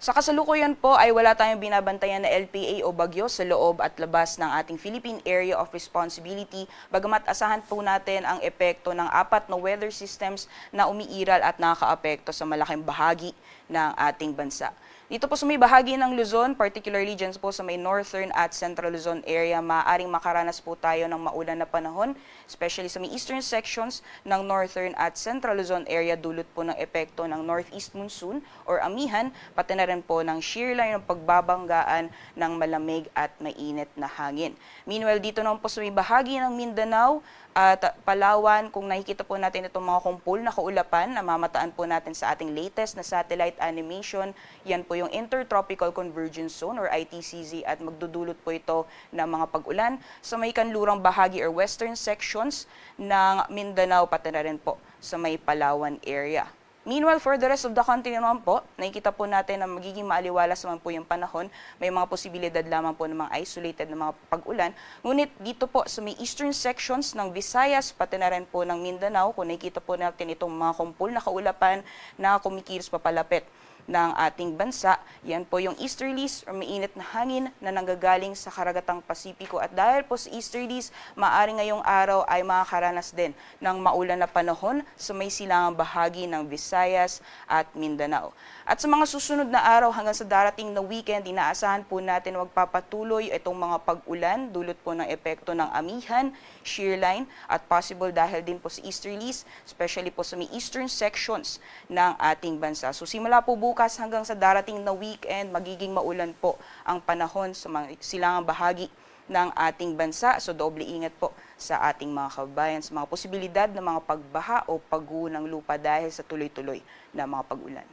Sa kasalukuyan po ay wala tayong binabantayan na LPA o bagyo sa loob at labas ng ating Philippine Area of Responsibility, bagamat asahan po natin ang epekto ng 4 na weather systems na umiiral at nakakaapekto sa malaking bahagi ng ating bansa. Dito po sa may bahagi ng Luzon, particularly dyan po sa may northern at central Luzon area, maaaring makaranas po tayo ng maulan na panahon, especially sa may eastern sections ng northern at central Luzon area, dulot po ng epekto ng northeast monsoon or amihan, pati na rin po ng shear line ng pagbabanggaan ng malamig at mainit na hangin. Meanwhile, dito naman po sa may bahagi ng Mindanao at Palawan, kung nakikita po natin itong mga kumpul na kaulapan na mamataan po natin sa ating latest na satellite animation, yan po yung Intertropical Convergence Zone or ITCZ, at magdudulot po ito ng mga pag-ulan sa may kanlurang bahagi or western sections ng Mindanao, pati na rin po sa may Palawan area. Meanwhile, for the rest of the country naman po, nakikita po natin na magiging maaliwalas naman po yung panahon. May mga posibilidad lamang po ng mga isolated na mga pag-ulan. Ngunit dito po sa may eastern sections ng Visayas, pati na rin po ng Mindanao, kung nakikita po natin itong mga kumpul na kaulapan na kumikilos papalapit ng ating bansa, yan po yung easterlies or mainit na hangin na nanggagaling sa karagatang Pasipiko. At dahil po sa easterlies, maaari ngayong araw ay makakaranas din ng maulan na panahon sa may silangang bahagi ng Visayas at Mindanao. At sa mga susunod na araw hanggang sa darating na weekend, inaasahan po natin magpapatuloy itong mga pag-ulan, dulot po ng epekto ng amihan, shear line, at possible dahil din po sa easterlies, especially po sa may eastern sections ng ating bansa. So simula po bukas hanggang sa darating na weekend, magiging maulan po ang panahon sa mga silangang bahagi ng ating bansa. So doble ingat po sa ating mga kababayan sa mga posibilidad ng mga pagbaha o pagguho ng lupa dahil sa tuloy-tuloy na mga pag-ulan.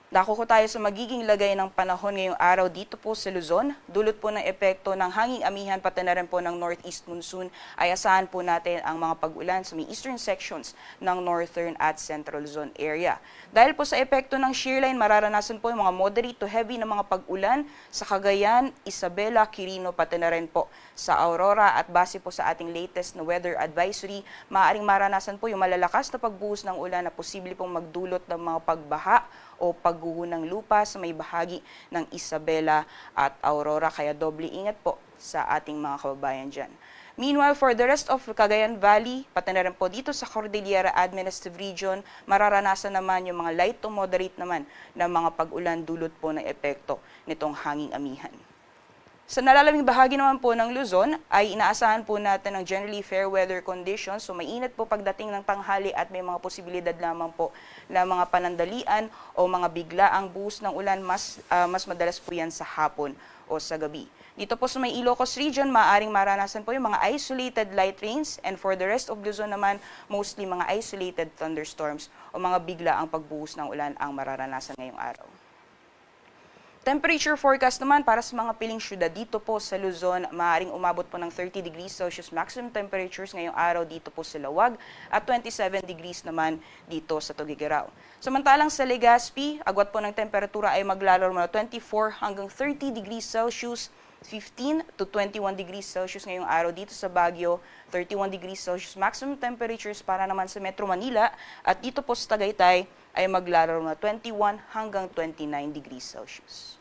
Nakuko tayo sa magiging lagay ng panahon ngayong araw dito po sa Luzon. Dulot po ng epekto ng hanging amihan, pati na rin po ng northeast monsoon, ay asahan po natin ang mga pag-ulan sa may eastern sections ng northern at central Luzon area. Dahil po sa epekto ng shear line, mararanasan po yung mga moderate to heavy na mga pag-ulan sa Cagayan, Isabela, Quirino, pati na rin po sa Aurora. At base po sa ating latest na weather advisory, maaaring maranasan po yung malalakas na pagbuhos ng ulan na posible pong magdulot ng mga pagbaha o pagguho ng lupa sa may bahagi ng Isabela at Aurora. Kaya doble ingat po sa ating mga kababayan dyan. Meanwhile, for the rest of Cagayan Valley, pati na rin po dito sa Cordillera Administrative Region, mararanasan naman yung mga light to moderate naman na mga pag-ulan, dulot po ng epekto nitong hanging amihan. Sa nalalamig bahagi naman po ng Luzon ay inaasahan po natin ng generally fair weather conditions. So mainit po pagdating ng tanghali at may mga posibilidad lamang po na mga panandalian o mga biglaang buhos ng ulan. Mas madalas po yan sa hapon o sa gabi. Dito po sa may Ilocos region, maaaring maranasan po yung mga isolated light rains, and for the rest of Luzon naman, mostly mga isolated thunderstorms o mga biglaang pagbuhos ng ulan ang mararanasan ngayong araw. Temperature forecast naman para sa mga piling syudad dito po sa Luzon, maaaring umabot po ng 30 degrees Celsius maximum temperatures ngayong araw dito po sa Lawag at 27 degrees naman dito sa Tuguegarao. Samantalang sa Legazpi, agwat po ng temperatura ay maglalaro na 24 hanggang 30 degrees Celsius, 15 to 21 degrees Celsius ngayong araw dito sa Baguio, 31 degrees Celsius maximum temperatures para naman sa Metro Manila, at dito po sa Tagaytay ay maglalaro na 21 hanggang 29 degrees Celsius.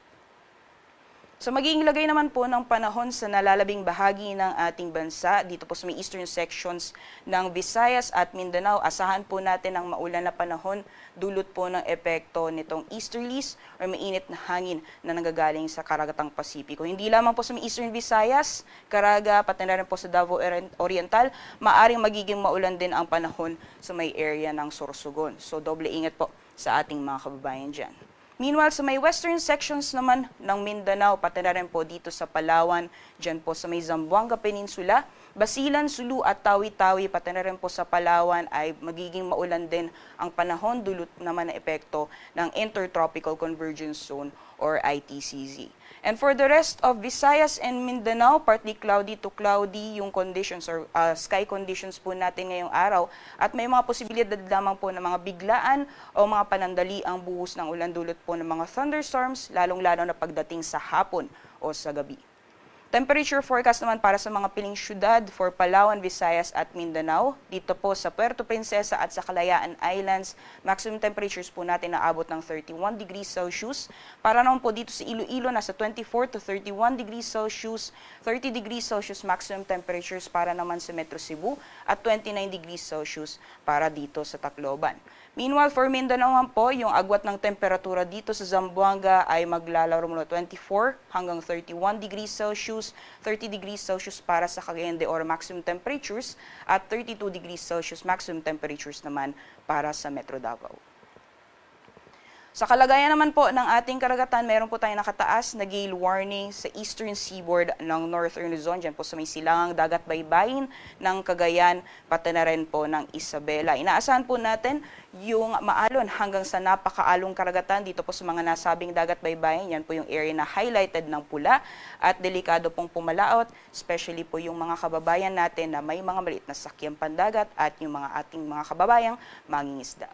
So magiging lagay naman po ng panahon sa nalalabing bahagi ng ating bansa, dito po sa may eastern sections ng Visayas at Mindanao, asahan po natin ang maulan na panahon, dulot po ng epekto nitong easterlies or mainit na hangin na nanggagaling sa karagatang Pasipiko. Hindi lamang po sa may eastern Visayas, Caraga, pati na rin po sa Davao Oriental, maaring magiging maulan din ang panahon sa may area ng Sorsogon. So doble ingat po sa ating mga kababayan dyan. Meanwhile, sa may western sections naman ng Mindanao, pati na rin po dito sa Palawan, dyan po sa may Zamboanga Peninsula, Basilan, Sulu at Tawi-Tawi, pati na rin po sa Palawan ay magiging maulan din ang panahon, dulot naman na epekto ng Intertropical Convergence Zone or ITCZ. And for the rest of Visayas and Mindanao, partly cloudy to cloudy yung conditions or sky conditions po natin ngayong araw, at may mga posibilidad lamang po ng mga biglaan o mga panandali ang buhos ng ulan, dulot po ng mga thunderstorms, lalong-lalo na pagdating sa hapon o sa gabi. Temperature forecast naman para sa mga piling syudad for Palawan, Visayas at Mindanao. Dito po sa Puerto Princesa at sa Kalayaan Islands, maximum temperatures po natin naabot ng 31 degrees Celsius. Para naman po dito sa Iloilo, nasa 24 to 31 degrees Celsius, 30 degrees Celsius maximum temperatures para naman sa Metro Cebu at 29 degrees Celsius para dito sa Tacloban. Meanwhile, for Mindanao naman po, yung agwat ng temperatura dito sa Zamboanga ay maglalaro mula 24 hanggang 31 degrees Celsius, 30 degrees Celsius para sa Cagayan de Oro maximum temperatures at 32 degrees Celsius maximum temperatures naman para sa Metro Davao. Sa kalagayan naman po ng ating karagatan, meron po tayong nakataas na gale warning sa eastern seaboard ng Northern Luzon. Diyan po sa may silangang dagat baybayin ng Cagayan, pati na rin po ng Isabela. Inaasahan po natin yung maalon hanggang sa napakaalong karagatan dito po sa mga nasabing dagat baybayin. Yan po yung area na highlighted ng pula at delikado pong pumalaot, especially po yung mga kababayan natin na may mga maliit na sakyang pandagat at yung mga ating mga kababayang mangingisda.